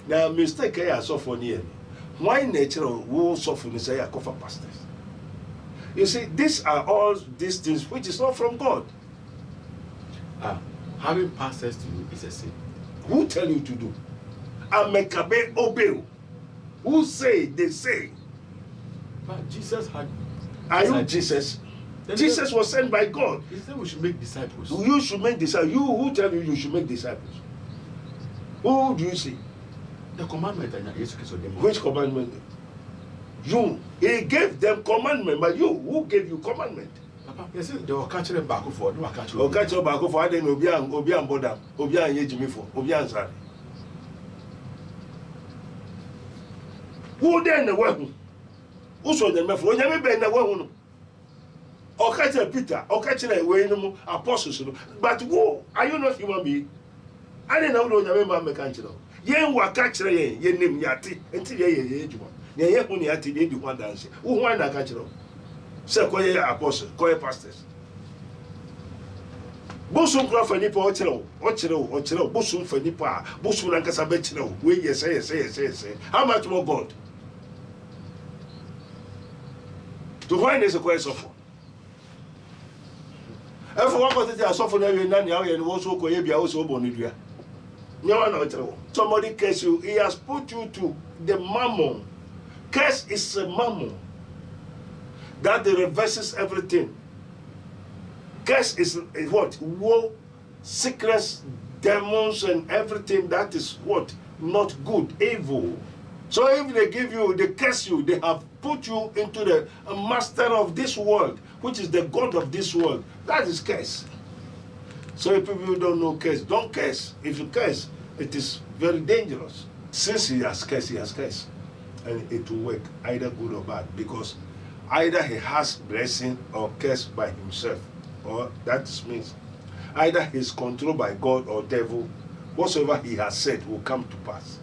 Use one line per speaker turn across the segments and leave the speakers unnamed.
Now mistake I saw for near. Why natural who suffer and say I cover pastors? You see, these are all these things which is not from God.
Having pastors to you is a sin.
Who tell you to do? Amekabe obey. Who say? They say.
But Jesus had.
Are you Jesus? Jesus was sent by God.
He said we should make disciples.
You should make disciples. You who tell you should make disciples? Who do you see?
The commandment.
Which commandment? You. He gave them commandment, but you, who gave you commandment?
Papa, you see, they will catch them back for. They will catch you.
Catch you back for. I didn't Obian Boda, Obian Yejimi for, Obian Sari. Who then the weapon? Who saw them before? You never been the weapon. Or catch a Peter, or catch a way no apostles. But who are you not human being? I didn't know you remember mechanical. Yen wa catch a yen name yati until ye age one. Ye when you ati do one dance. Who want to catch it? Say, call your apostles, call your pastors. Bosun craft for Nipa, Ochero, Bosun for Nipa, Bosun and Casabetino. We say. How much more God? To find is a question of. If one got it as often every night, and also Koyabia also Bonidia. No one, somebody curse you, he has put you to the mammon. Curse is a mammon that reverses everything. Curse is what? Woe, sickness, demons, and everything that is what? Not good, evil. So if they give you, they curse you, they have put you into the master of this world, which is the God of this world. That is curse. So if people don't know curse, don't curse. If you curse, it is very dangerous. Since he has cursed, and it will work either good or bad, because either he has blessing or curse by himself, or that means either he's controlled by God or devil. Whatsoever he has said will come to pass.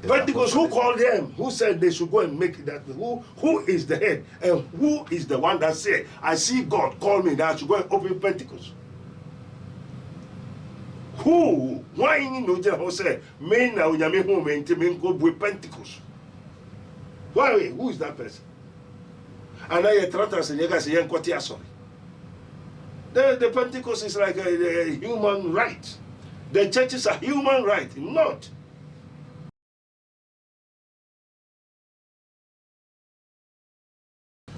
But because who called them? Who said they should go and make that? Who is the head? And who is the one that said, I see God call me that I should go and open Pentecost? Who? Why you know who said, me now yame home and go with Pentecost? Why? Who is that person? And I trust and you guys say, sorry. The Pentecost is like a human right. The churches are human right, not.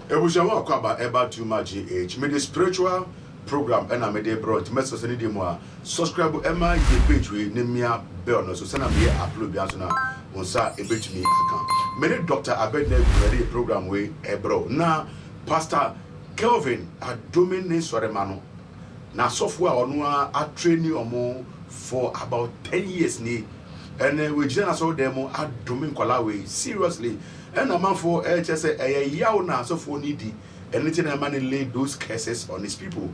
Ebushama kwaba eba too much age. Me the spiritual program and I made a brought message any more. Subscribe Emma the page we Nemia Bell no so send me upload bianso na onsa ebetumi account. Many Dr. Abednego ready program we e bro. Na Pastor Kelvin a domain soremano. Na software onu a train omo for about 10 years ni. And we just saw them a domain kwala we seriously. And a man for HSA a yaw na so for needy anything a man lay those curses on his people.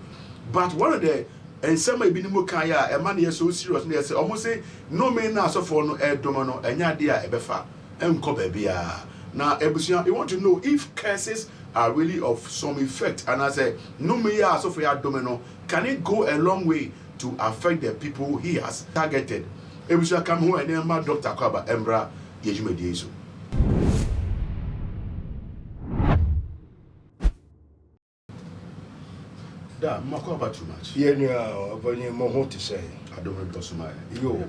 But one of the and some may be no kaya a man is so serious and they say almost say no man na so for no air domino and yadia ebefa and cobebia. Now Ebusia, you want to know if curses are really of some effect, and I say no me ya so for your domino, can it go a long way to affect the people he has targeted? Ebusia come home and then my Dr. Kwaba Embra Yejimedieso. Da, mako about too much.
Yeah, no, more to say.
I don't want to smile.
Yo,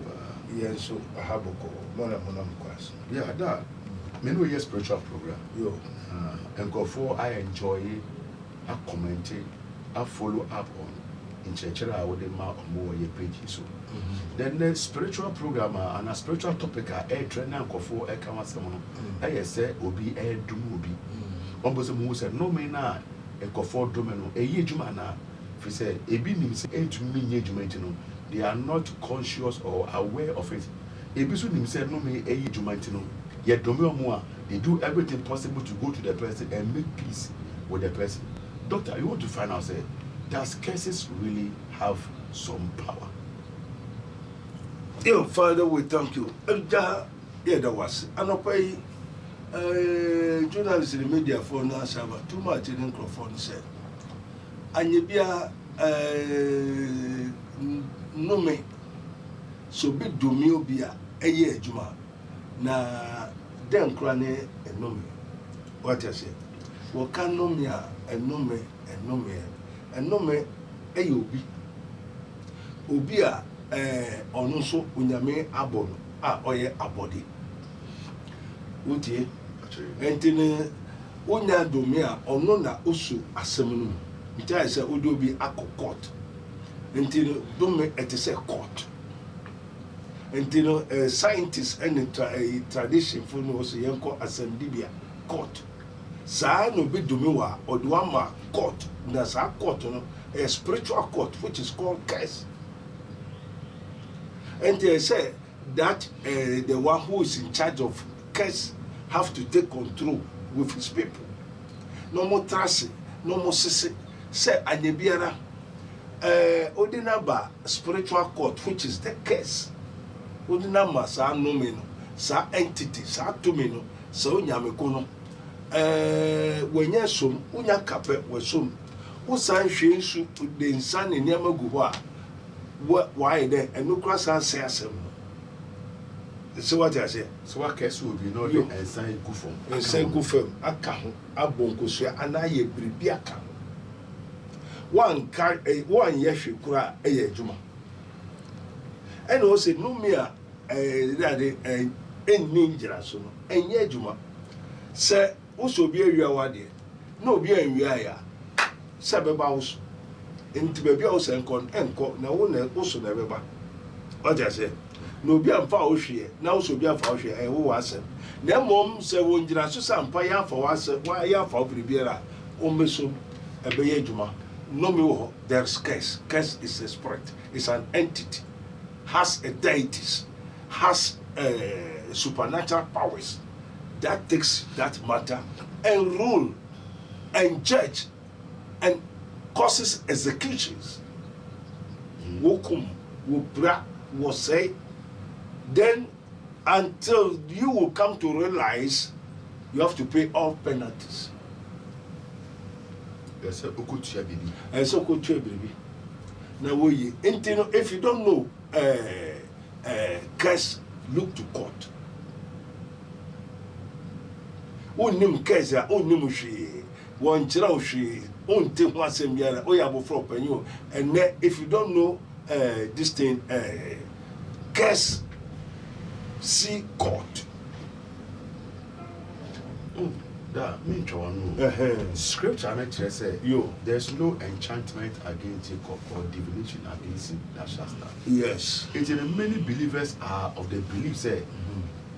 yeah, so I have a call. Mona class.
Yeah, that. Me know your spiritual program.
Yo,
and go for I enjoy it, I comment it, I follow up on. In church, I would more your page. So then the spiritual program and a spiritual topic are a trainer and go for a camera. I say, Obi, a dumubi. Almost who said, no man. A comfort domino, a yejumana. If you say, a being to me, yejumantino, they are not conscious or aware of it. A bisu himself no me a yejumantino, yet domino more, they do everything possible to go to the person and make peace with the person. Doctor, you want to find out, say, does curses really have some power?
Yo, Father, we thank you. Yeah, that was. And journalists in the media for now too much in microphone said. And you be no me so big domio be a year juma. na den kura ne enome what I say wo kanome a enome eyi obi a ono so onyame abono a oye abode wotie entine onya domi a ono na osu asem no nti I say odi obi akokot entine domi etese court entine scientists and tradition for no so yenko asembibia court saa no be domi wa odwama court na saa court no a spiritual court which is called curse. And they say that the one who is in charge of curse have to take control with his people. No more trust, no more sisi. Say anyebiara ordinary spiritual court which is the curse. Ordinary sa nomino, sa entity, sa tumino, sa unyamekono. Wenye sum unya kape wesum. Usan hwensu de nsan ne niam agu ho a why there and no cross and say asem. So what I say?
So what case will be no the ensign go from?
Ensign go from aka ho abonko so anaye bribi aka ho. One yehwe kura eye adwuma. And o say no me a enni ngira so no enye adwuma. Say wo so bi awia wade. No bi anwia ya. Say beba wo so. Nti baby a wo se enko na wo na wo so na beba. What I say? No bi amfa wo hwe na wo so bi amfa wo hwe wo wasem. Na mom se wo ngira so sampa ya afa wasem wa ya afa obribiara o meso ebeye adwuma. No me wo there's curse. Curse is a spirit. It's an entity. Has a deities. Has supernatural powers that takes that matter and rule and judge and causes executions. Wokum, wobra, will say, then until you will come to realize you have to pay all penalties.
Yes, okutia baby.
Yes, okutia baby. Now, if you don't know, case look to court. Unim case, unim she, one chira she. And if you don't know this thing, case see court.
That means scripture actually say there's no enchantment against Jacob or divination against him that shall stand.
Yes.
It is many believers are of the belief say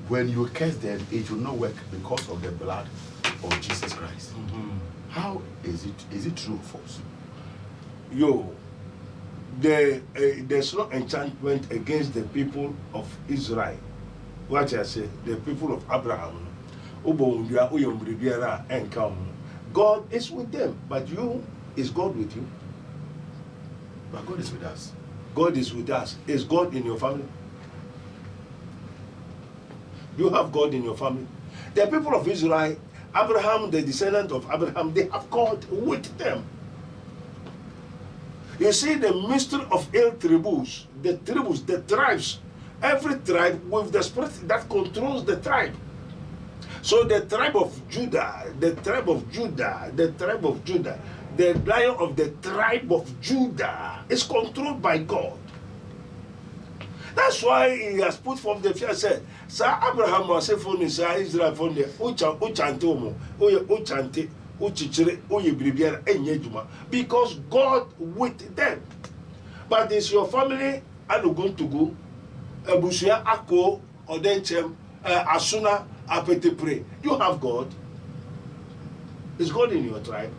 when you curse them, it will not work because of the blood of Jesus Christ. How is it? Is it true or false?
There's no enchantment against the people of Israel. What I say, the people of Abraham. God is with them, but is God with you?
But God is with us.
God is with us. Is God in your family? Do you have God in your family? The people of Israel, Abraham, the descendant of Abraham, they have God with them. You see the mystery of tribus, the tribes, every tribe with the spirit that controls the tribe. So the tribe of Judah, the lion of the tribe of Judah is controlled by God. That's why he has put forth the fear, said, Sir Abraham was a phone, Sir Israel phone, because God with them. But is your family are going to go? Ebusia Ako, Odenchem, Asuna, Apete pray. You have God. Is God in your tribe?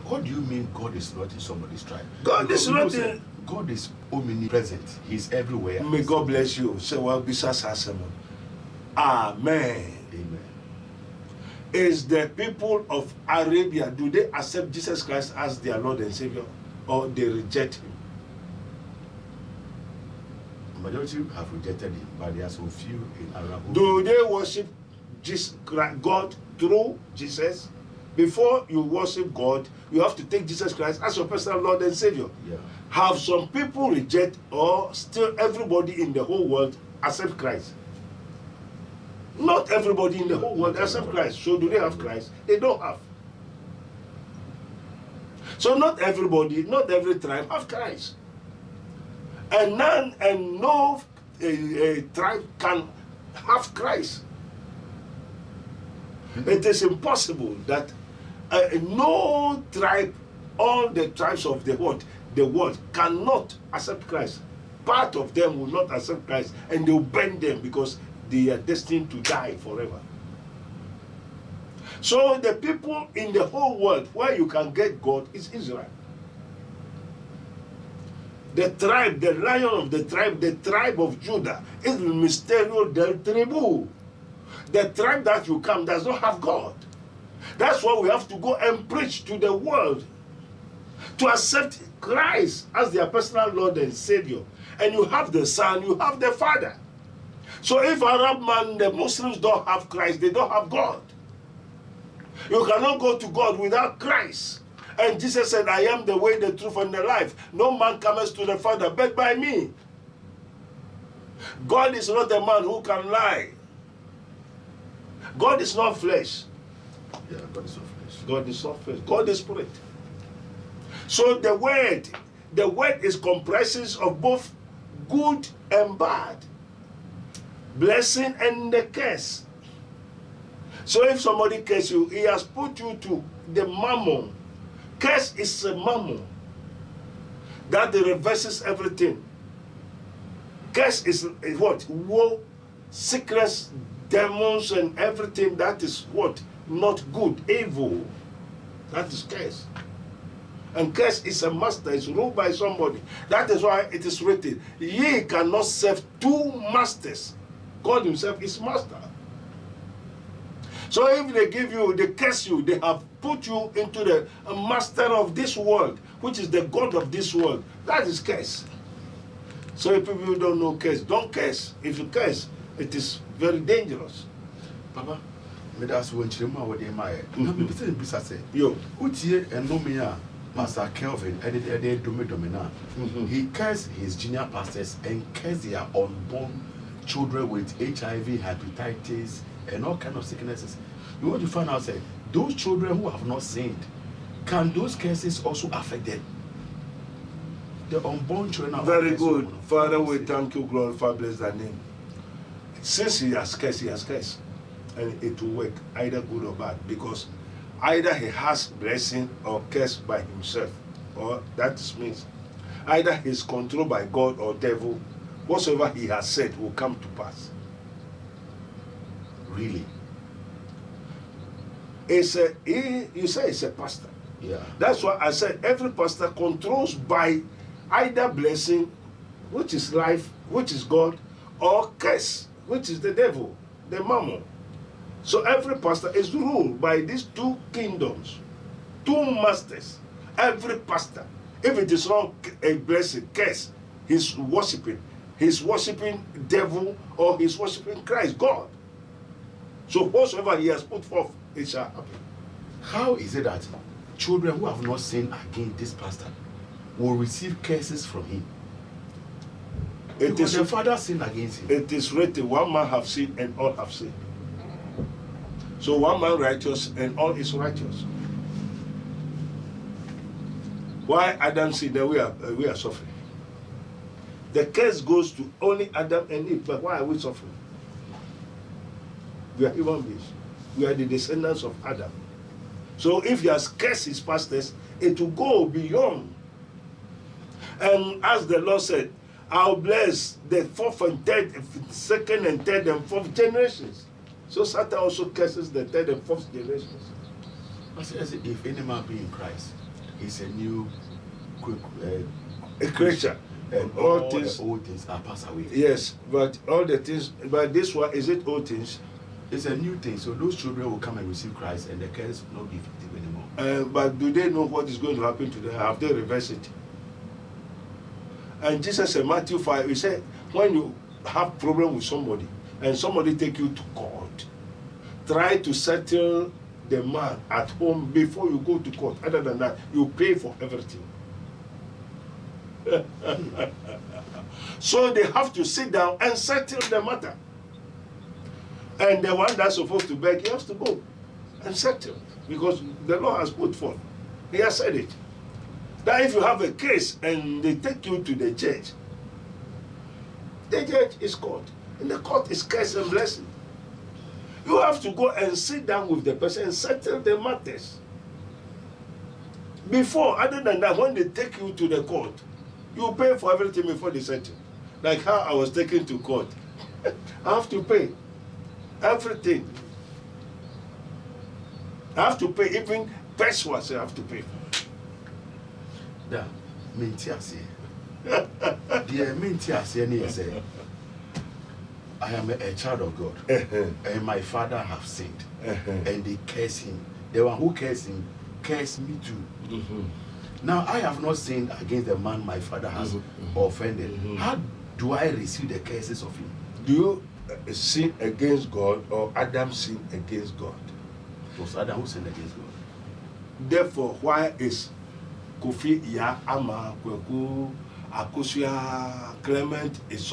What do you mean God is not in somebody's tribe?
God is not in.
God is omnipresent. He's everywhere.
May God bless you. So well be Amen.
Amen.
Is the people of Arabia, do they accept Jesus Christ as their Lord and Savior, or they reject him?
The majority have rejected him, but there are so few in Arab.
Do they worship God through Jesus? Before you worship God, you have to take Jesus Christ as your personal Lord and Savior.
Yeah.
Have some people reject, or still everybody in the whole world accept Christ? Not everybody in the whole world accept Christ. So do they have Christ? They don't have. So not everybody, not every tribe have Christ. And no tribe can have Christ. It is impossible that no tribe, all the tribes of the world cannot accept Christ. Part of them will not accept Christ, and they will burn them because they are destined to die forever. So the people in the whole world where you can get God is Israel. The tribe, the lion of the tribe of Judah is the Misterio del Tribu. The tribe that you come does not have God. That's why we have to go and preach to the world to accept Christ as their personal Lord and Savior. And you have the Son, you have the Father. So if Arab man, the Muslims don't have Christ, they don't have God. You cannot go to God without Christ. And Jesus said, I am the way, the truth, and the life. No man comes to the Father but by me. God is not a man who can lie. God is not flesh.
Yeah, God is not flesh.
God is not flesh. God is spirit. So the word is comprises of both good and bad, blessing and the curse. So if somebody curse you, he has put you to the mammon. Curse is a mammon that reverses everything. Curse is what? Woe, sickness, demons, and everything that is what? Not good, evil. That is curse. And curse is a master, it's ruled by somebody. That is why it is written, ye cannot serve two masters. God himself is master. So if they give you, they curse you, they have put you into the master of this world, which is the God of this world. That is curse. So if people don't know curse, don't curse. If you curse, it is very dangerous.
Papa, me that's when Chima would admire.
Yo,
Utie and Nomia, Pastor Kelvin, edited Domina. He cursed his junior pastors and cursed their unborn children with HIV, hepatitis, and all kind of sicknesses. You want to find out, say, those children who have not sinned, can those curses also affect them? The unborn children are
very good. Father, we thank you, glorify, bless thy name. Since he has cursed, and it will work, either good or bad, because either he has blessing or curse by himself, or that means either he's controlled by God or devil. Whatsoever he has said will come to pass.
Really?
You say it's a pastor.
Yeah.
That's why I said every pastor controls by either blessing, which is life, which is God, or curse, which is the devil, the mammon. So every pastor is ruled by these two kingdoms, two masters. Every pastor, if it is not a blessing, curse, he's worshiping devil, or he's worshiping Christ, God. So whatsoever he has put forth, it shall happen.
How is it that children who have not sinned against this pastor will receive curses from him? Because the father sinned against him.
It is written, one man have sinned and all have sinned. So one man righteous and all is righteous. Why Adam sinned, then we are suffering. The curse goes to only Adam and Eve, but why are we suffering? We are human beings. We are the descendants of Adam. So if he has cursed his pastors, it will go beyond. And as the Lord said, I'll bless the fourth and third, second and third and fourth generations. So Satan also curses the third and fourth generations.
If any man be in Christ, he's a new
a creature.
And all the old things are passed away.
Yes, but all the things, but this one, is it old things?
It's a new thing. So those children will come and receive Christ, and the curse will not be effective anymore.
But do they know what is going to happen to them? Have they reversed it? And Jesus in Matthew 5, he said, when you have problem with somebody, and somebody take you to court, try to settle the man at home before you go to court. Other than that, you pay for everything. So they have to sit down and settle the matter. And the one that's supposed to beg, he has to go and settle. Because the law has put forth. He has said it. That if you have a case and they take you to the judge is court. And the court is curse and blessing. You have to go and sit down with the person and settle the matters. Before, other than that, when they take you to the court, you pay for everything before they settle. Like how I was taken to court. I have to pay everything. I have to pay, even pesos I have to pay.
Yeah, I am a child of God, and my father have sinned, and they curse him. The one who curse him, curse me too. Now I have not sinned against the man my father has offended. How do I receive the curses of him?
Do you sin against God, or Adam sinned against God?
It was Adam who sinned against God.
Therefore, why is Kofi Ya Ama Kweku Akosia Clement is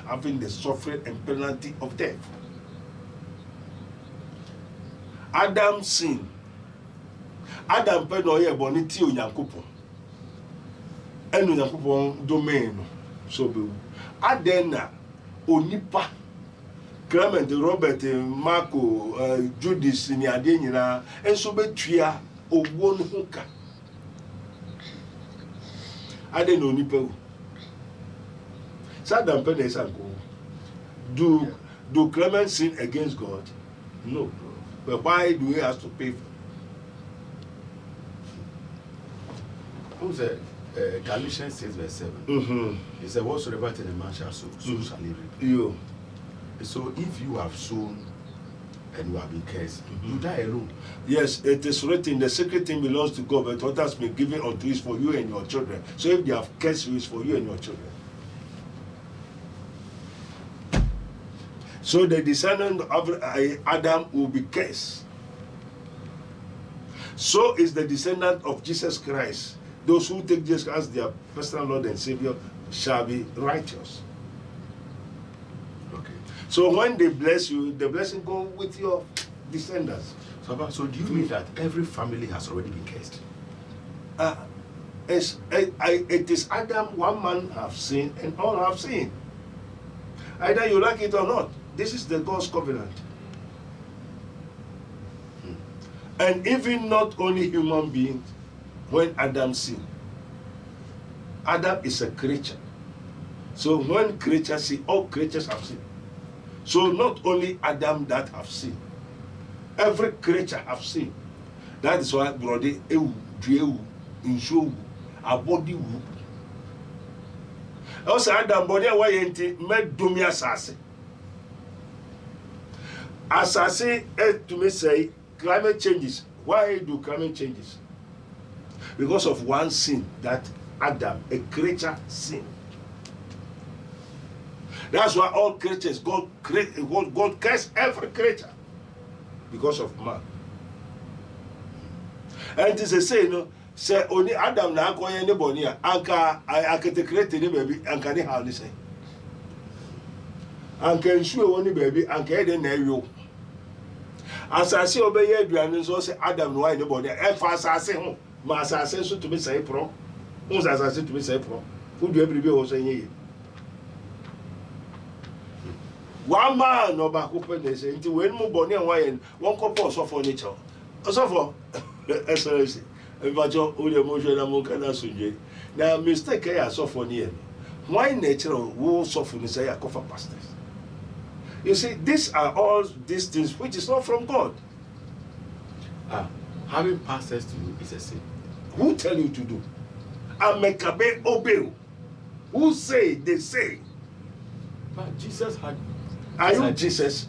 having the suffering and penalty of death? Adam sinned. Adam penoye boniti Onyankopon. Enu Onyankopon domain so be. Adena onipa Clement, Robert, Marco, Judas ni ade nyina enso betua owo no huka. Adena onipa wu. Sadam pen esanko. Do Clement sin against God? No. But why do he have to pay for?
Who said Galatians 6 verse 7? He said, whatsoever a man shall sow, so shall he reap.
You.
So if you have sown and you have been cursed, you die alone.
Yes, it is written, the secret thing belongs to God, but what has been given unto you is for you and your children. So if they have cursed you, it's for you and your children. So the descendant of Adam will be cursed. So is the descendant of Jesus Christ. Those who take Jesus as their personal Lord and Savior shall be righteous.
Okay.
So when they bless you, the blessing goes with your descendants.
So do you mean that every family has already been cursed?
It is Adam, one man have sinned, and all have sinned. Either you like it or not. This is the God's covenant. And even not only human beings, when Adam sinned. Adam is a creature. So when creatures sin, all creatures have sinned. So not only Adam that have sinned. Every creature have sinned. That is why brody ewu, drewu, inshu, abodi wu. Also Adam body why enti me domi asase. Asase to me say climate changes. Why do climate changes? Because of one sin that Adam, a creature, sinned. That's why all creatures, God cursed every creature because of man. And it is a say, no, say only Adam na go anybody anka I create any baby anka ni how ni say. Anka nsue woni baby anka e dey na ewo. Asase obeye aduane so say Adam no anybody e fa asase ho. Ma asase so to be say pro. Who's asase to be say pro? Who do every be was say one man no back open they say until when mo boni and why one couple so for nature. So for excellency. Evajo o le mo je na mo kana sunje. Na mistake ya so for near. Why nature wo so for say ya cover pastors. You see, these are all these things which is not from God.
Having pastors to you is a sin.
Who tell you to do? Amekabe obey. Who say? They say.
But Jesus had.
Are you Jesus?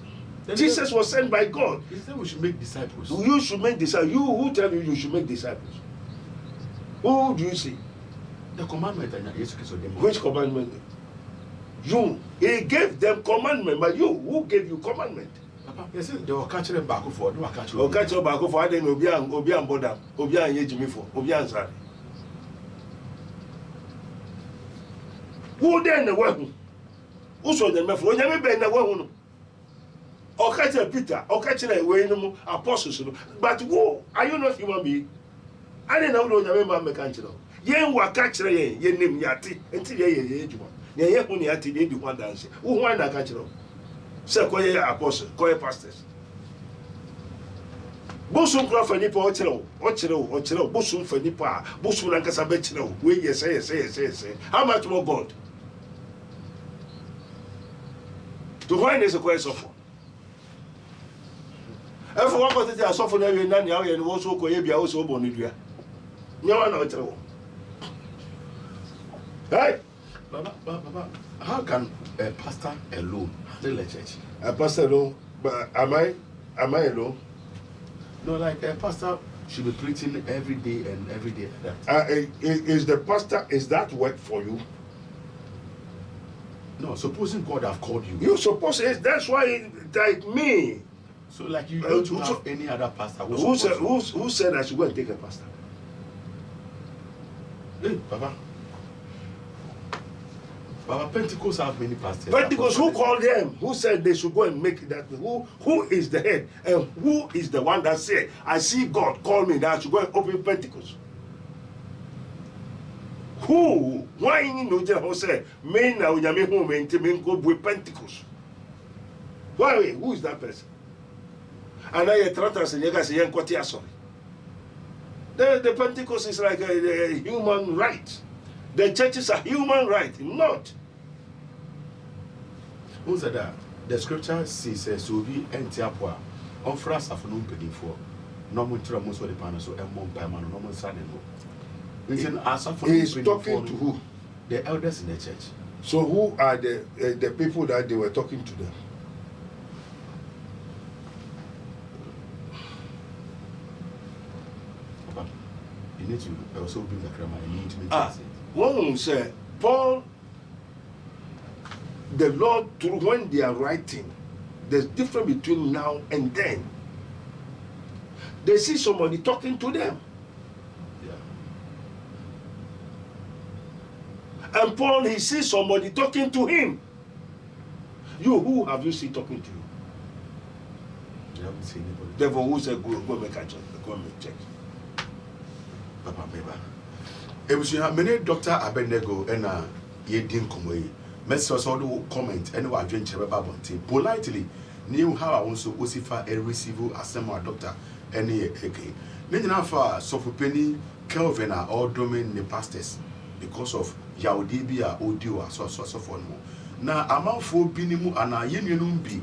Jesus was sent by God.
He said we should make disciples.
You should make disciples. You who tell you should make disciples? Who do you see?
The commandment.
Which commandment? You. He gave them commandment, but you, who gave you commandment?
Papa, you see, they were catching them back for. They were catching.
Or catch your back for. I didn't Obian Boda, Obian Yejimi for, Obian Sari. Who then the weapon? Who saw them for? You never been the weapon. Or catch Peter, or catch a apostles. But who are you not human being? I didn't know the man mechanical. Yen wa catch ye name yati until ye age one. Ye when yati they do one dance. Who want that catch? Say, call ye apostles, call ye pastors. Bosun craft for nipa ochero bosun for nipa bosun ankasa bechero we say how much more God to why is a question of if one got it as often every nani how you also ko ye bia also bonidua nyawa na ochero hey
Baba, how can a pastor alone handle a church?
A pastor alone, but am I alone?
No, like a pastor should be preaching every day and every day like that.
Is the pastor, is that work for you?
No, supposing God have called you.
You suppose that's why like me.
So like you don't have any other pastor who
said I should go and take a pastor?
Hey, Baba, Pentecost have many pastors.
Pentecost, who called them? Who said they should go and make that? Who is the head? And who is the one that said, I see God call me that I should go and open Pentecost? Who? Why you know who said, me now yami home and me go with Pentecost? Why? Who is that person? And I tratters and you guys say, sorry. The Pentecost is like a human right. The churches are human right, not.
Who said that? The scripture says, so be entiapua, on fras of no penny for no one to most of the panel, so and one payment, no one son.
He's talking to who?
The elders in the church.
So who are the people that they were talking to them?
Papa, you need to also bring the grammar. You need to make
sense. One said, Paul, the Lord, through when they are writing, there's difference between now and then. They see somebody talking to them. Yeah. And Paul, he sees somebody talking to him. You, who have you seen talking to you?
You haven't seen anybody.
Therefore, who said, go make a check? Go make a check.
Papa, Ebusuya many Dr. Abenego and ye din komoyi. Mess us all comment and what drink babonte. Politely, knew how I also osifa a receive assembly doctor any eke. Nina fa Sofopeni, Kelvin are all domain the pastors because of Yaudibia audio so for no. Now amount for binimu and a yenum be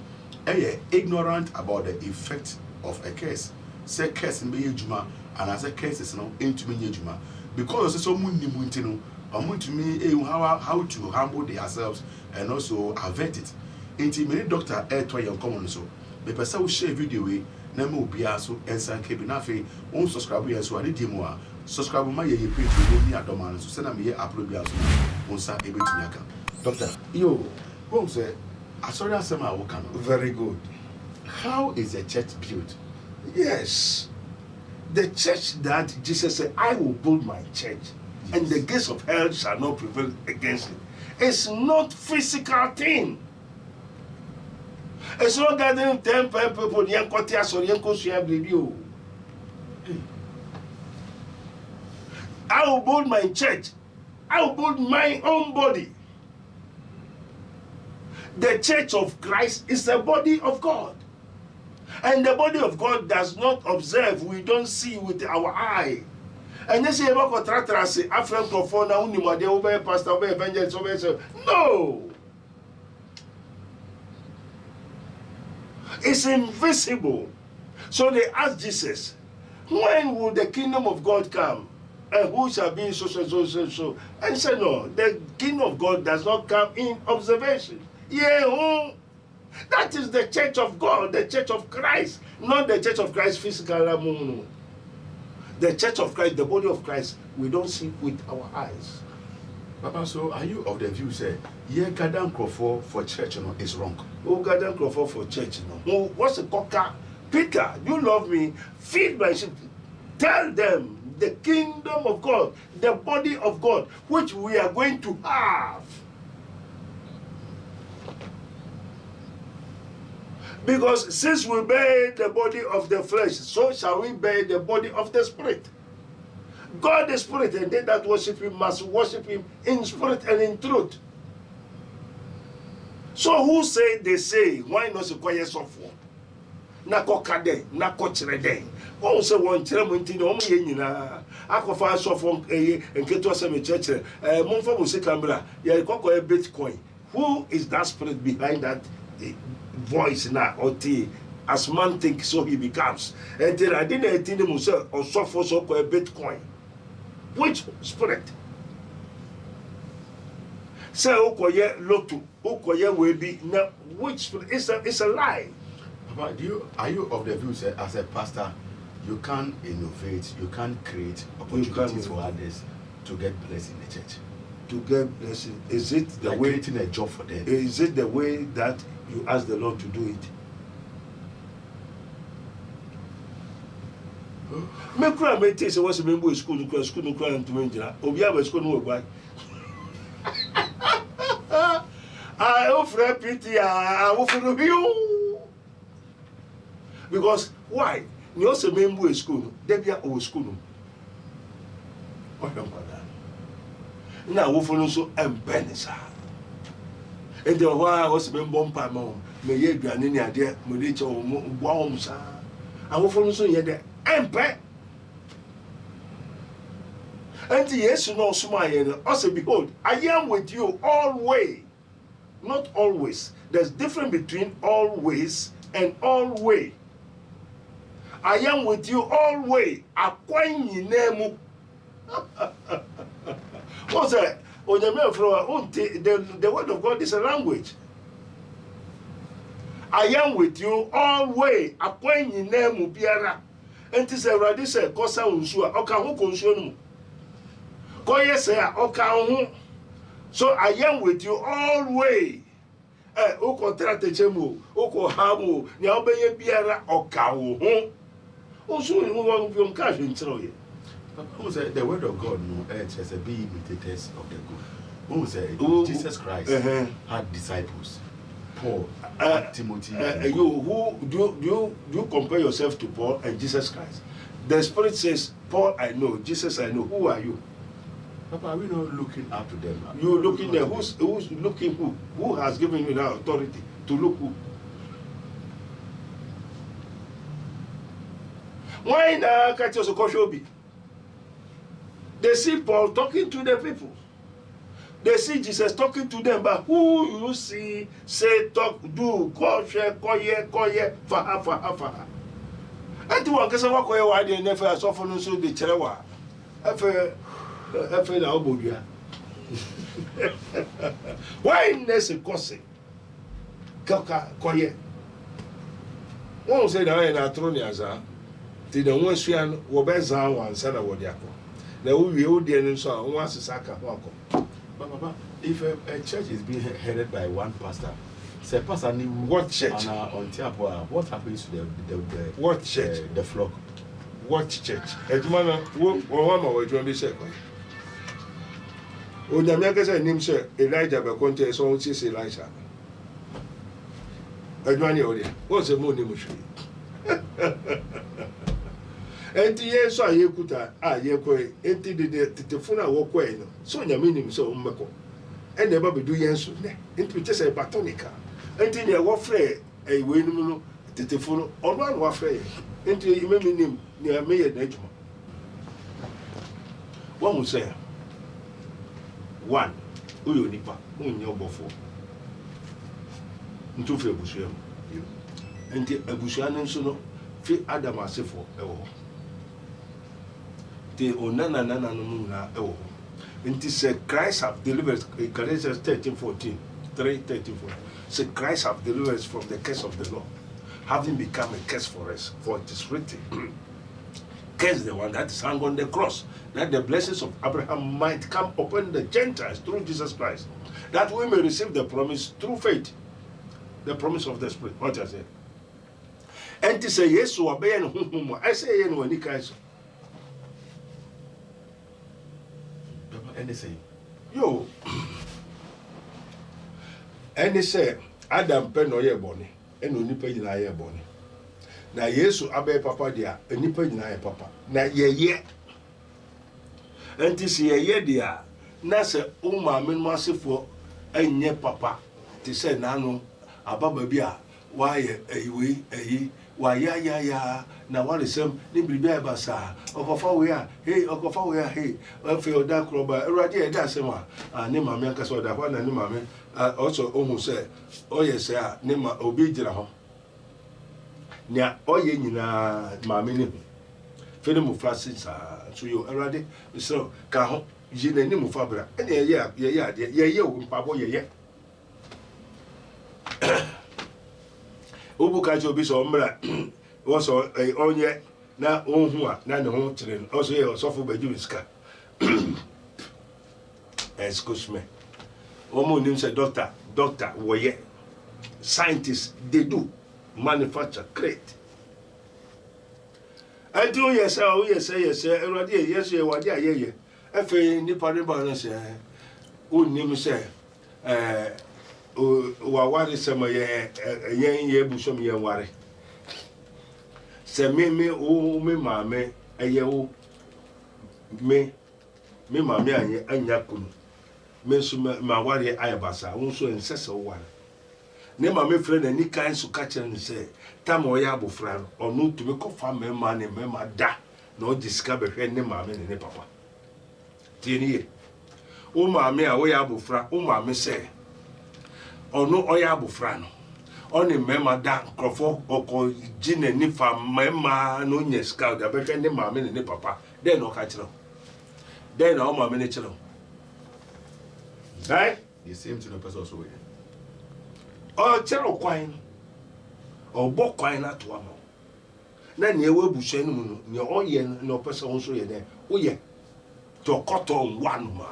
ignorant about the effect of a case. Say case in Juma and as a case is no into me Juma. Because someone to me how to humble themselves and also avert it. Inti many doctor to your common so. The person will share video way, name will be also and san kebinafe, on subscribe so I need more. Subscribe my page with me at Doman, so send me upload also on sa able to yaka. Doctor, yo, who say I saw that same I will come.
Very good.
How is the church built?
Yes. The church that Jesus said, I will build my church, yes, and the gates of hell shall not prevail against it. It's not physical thing. It's not gathering 10 people, I will build my church. I will build my own body. The church of Christ is the body of God. And the body of God does not observe, we don't see with our eye. And you say about contractor say African Crawford now unimode over pastor over evangelist over. No. It's invisible. So they asked Jesus, when will the kingdom of God come? And who shall be so. And he said, no, the kingdom of God does not come in observation. Yeah, that is the church of God, the church of Christ, not the church of Christ physical. The church of Christ, the body of Christ, we don't see with our eyes.
Papa, so are you of the view say, yeah, Gadan Crawford for church is wrong?
Oh, Gadan Crawford for church, no. What's a cocker? Peter, you love me, feed my sheep. Tell them the kingdom of God, the body of God, which we are going to have. Because since we bear the body of the flesh, so shall we bear the body of the spirit. God is spirit, and they that worship him must worship him in spirit and in truth. So who say they say, why not say quiet software? Nako kade, nako chrede. Oh, say one tremonti no ye nyina. Akofa software and get to us a church. Monfa will say camera. Yeah, koko a Bitcoin. Who is that spirit behind that voice now or tea? As man thinks, so he becomes. And then I didn't think him or software so a Bitcoin. Which spirit? Say okoye lotu, okoye will be now. Which spirit? It's a lie.
Papa, are you of the view, sir, as a pastor, you can't innovate, you can't create opportunities for others to get blessed in the church?
To get blessing, is it the
like
way
creating a job for them?
Is it the way that you ask the Lord to do it? Me kura me say what's the member school no kura and to menjina. Obi aba school no why. I offer pity I offer you. Because why? You also member school, they be old school. What don't bother. Now we follow so embenisa. And the why was member mom, me ye aduane ni ade, me dey che o bo am sa. And we follow so ye dey empe. And yes, no smile. Also, behold, I am with you always. Not always. There's difference between always and always. I am with you always. Akwanyi nemu. What's that? The word of God is a language. I am with you always. Akwanyi nemu biara. And this already said, Kosa unsua. Oka huko unsua. Koye say oka hu. So I am with you always. Oko trate chemu, oko hamu, ni obeye biara oka hu. Also you want to cash in troye.
Who said the word of God no as a be imitators of the good. Who said Jesus Christ had disciples. Paul, Timothy.
You do you compare yourself to Paul and Jesus Christ? The Spirit says, Paul I know, Jesus I know. Who are you?
Papa, are we not looking up to them?
You looking there. Who's looking who? Who has given you that authority to look who? Why now can't you also be? They see Paul talking to the people. They see Jesus talking to them, but who you see say talk, do, koye, faha. And the one kesa wakoye wa de nefe asofo no so de cherewa. Efe na obodia. Why nese kose? Kaka koye. Won say na na troni aza. Ti de won suan wo be zan wan sa na wo de akọ. Na wo wie wo de nso a won asesa ka ho akọ.
But Papa, if a church is being headed by one pastor, say pastor ni
what church?
On Tiapoa, what happens to the
what church?
The flock?
What church? Edumana wo ma wo edum bi se ko. O nyame akasa nim se Elijah be konte so on say Elijah. Edumani o dia. Wo se mo nim hwe. Enti ye so ayekuta ayekwe enti de tetefuna wo kwai no so nyame nim so mmeko ene ba bedu yenso ne enti te say batonica enti ne wo frɛ we nim no tetefunu ono an wo frɛ enti imemi nim ne ameye na adwuma wo mu say one uyo nipa unye obofo ntu frɛ busuam enti abusuan nso no fi Adam asefo ewo the onana nana no na ewo nti say Christ have delivered Galatians 13:14 3:13 say Christ have delivered us from the curse of the law, having become a curse for us, for it is written curse the one that is hung on the cross, that the blessings of Abraham might come upon the Gentiles through Jesus Christ, that we may receive the promise through faith, the promise of the Spirit. What I say and to say yes to obey and I say yen when he Christ.
Anything.
Yo. And they say Adam pen no ye boni. ɛna onipa nyinaa yɛ bɔne na yesu abɛyɛ papa deɛ onipa nyinaa yɛ papa na yɛyɛ ɛnti sɛ yɛyɛ deɛ na sɛ wo maame no asefoɔ ɛnyɛ papa te sɛ naano ababa bi a wayɛ ayiwei ayi wayayaya na waresɛm ne biribi ayɛ basaa ɔkɔfa wei a hei ɔkɔfa wei a hei afei ɔda korɔ ba awurade a ɛda asɛm a ne maame ankasa ɔda hɔ na ne maame ɔsɔ ɔhu sɛ ɔyɛ sɛ a ne ma obi gyina hɔ nea ɔyɛ nyinaa maame ne ho fei ne mmɔfra se saa so yɛ awurade mesrɛ ka ho yi n'anim fa bra ɛne yɛyɛ adeɛ yɛyɛ wo mpabɔ yɛyɛ obu ka kyerɛ obi sɛ ɔmmra wɔsɛ ɔnyɛ na ɔhu a na ne ho kyerɛ no ɔsɛ yɛ ɔsɔfo bɛgye wo sika excuse me wɔn nim sɛ doctor wɔyɛ scientists they do manufacture create ɛnti woyɛ sɛ awurade yɛ sɛ yɛwade a yɛyɛ afei nipa ne ba no sɛ wonnim sɛ waware sɛm yɛn abusom yɛn ware sɛ me maame ɛyɛ wo me maame anya kunu me nso maware ayɛ basa wo nso ɛnsɛ sɛ woware ne maame frɛ n'ani kan so ka kyerɛ no sɛ tam ɔyɛ abofra no ɔno tumi kɔfa mmarima ne mmarima da na ɔgye sika bɛhwɛ ne maame ne ne papa tie ne yɛ wo maame a woyɛ abofra wo maame sɛ ɔno ɔyɛ abofra no ɔne mmarima da nkurɔfoɔ ɔkɔ gye n'ani fa mmarima na ɔnya sika ɔde abɛhwɛ ne maame ne ne papa dɛn na ɔka kyerɛ wo dɛn na wo maame ne kyerɛ wo
the same thing person also way
ɔkyerɛ kwan ɔbɔ kwan na to ama na nea ɛwɔ abusua no mu no nea ɔyɛ na ɔpɛ sɛ wo nso yɛ dɛ woyɛ to ɔkɔtɔ nwa no ma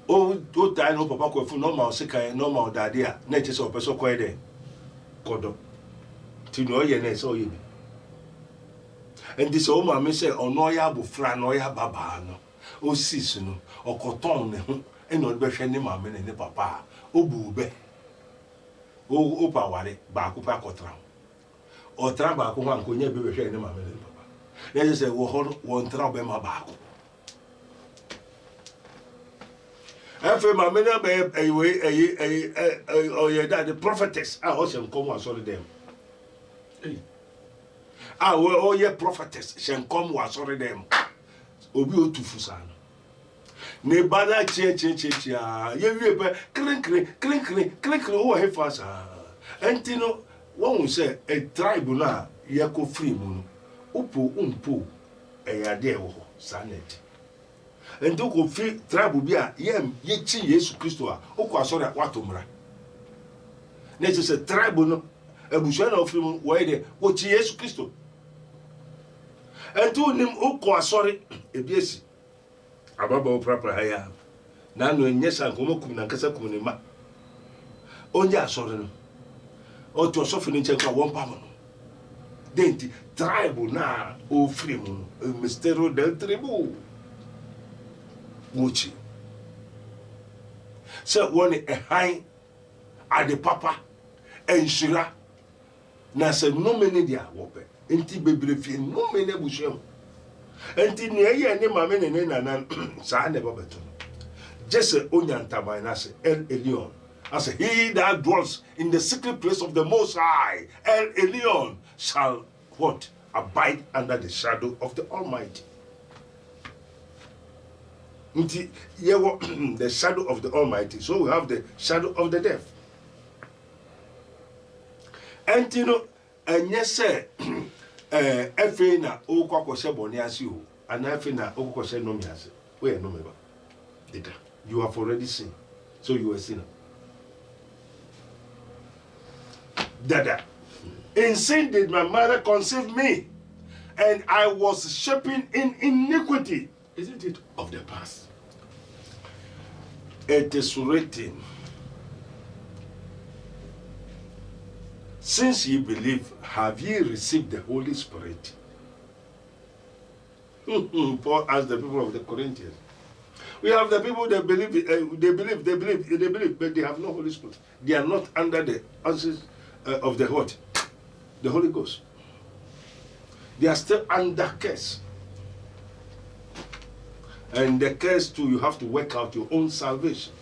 o taa no papa kwafu na ɔma ɔsekan na ɔma ɔdade a na ɛkyɛ sɛ ɔpɛ sɛ ɔkɔɛ dɛ kɔdɔ nti nea ɔyɛ na ɛsɛ ɔyɛ bi ɛnti sɛ wo maame sɛ ɔno ɔyɛ abofra na ɔyɛ ababaa no ɔsi so no ɔkɔtɔn ne ho ɛna ɔde bɛhwɛ ne maame ne ne papa a ɔbu bɛ ɔpa ware baako pɛ akɔtra ho ɔtra baako ho ankonya bi bɛhwɛ ne maame ne ne papa na ɛkyɛ sɛ wɔ hɔ no wɔntra ɔbɛma baako afei maame no bɛyɛ ɔyɛ da the prophetess a ɔhyɛ nkɔm wɔ asɔre dɛm a ɔyɛ prophetess hyɛ nkɔm wɔ asɔre dɛm obi otufu saa no ne ba na kyia yɛwie pɛ krenkren wowɔ hefa saa ɛnti no wɔhu sɛ tribe no a yɛkɔ firi mu no mpo ɛyɛ adeɛ ɛwɔ hɔ saa na ɛti ɛnti wokɔ firi tribe bi a yɛkyi yesu kristo a wokɔ asɔre a woato mmara na ɛkyɛ sɛ tribe no abusua na ɔfiri mu wɔyɛ dɛ wɔkyi yesu kristo ɛnti wonim wokɔ asɔre ebi esi ababa wo prapra ha ya na no nyɛ sa nkɔmɔ kum na nkasa kum ne ma onye asɔre no ɔtɔ sɔfo ne nkyɛn ka wɔn pam no denti tribe na ofiri mu mistero del tribu wochi sɛ wɔne ɛhan ade papa ɛnhyira na sɛ nnome ne deɛ wɔpɛ enti bebree fie nnome ne abusuam enti ne ɛyɛ ne maame ne ne nana saa ne babeto no jese onyantaman na se El Elyon as he that dwells in the secret place of the Most High El Elyon shall what abide under the shadow of the Almighty. Nti yewo the shadow of the Almighty, so we have the shadow of the deaf. Enti no enye se efe na okwakose boni ase o ana efe na okwakose no mi ase we no me ba dida you have already seen, so you are a sinner. Dada, in sin did my mother conceive me, and I was shaping in iniquity.
Isn't it of the past?
It is written, since ye believe, have ye received the Holy Spirit? Paul asked the people of the Corinthians. We have the people that believe, they believe, but they have no Holy Spirit. They are not under the answers of the what? The Holy Ghost. They are still under curse. And the curse too, you have to work out your own salvation.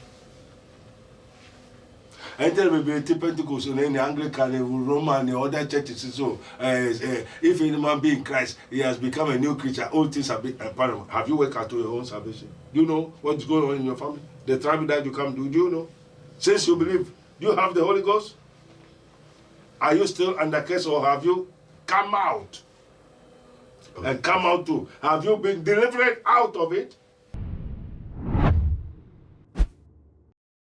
And tell me, Pentecost, and the Anglican, Roman, and other churches, so if any man be in Christ, he has become a new creature. All things have been apparent. Have you worked out your own salvation? Do you know what's going on in your family? The tribe that you come to, do you know? Since you believe, do you have the Holy Ghost? Are you still under curse, or have you come out? And come out too? Have you been delivered out of it?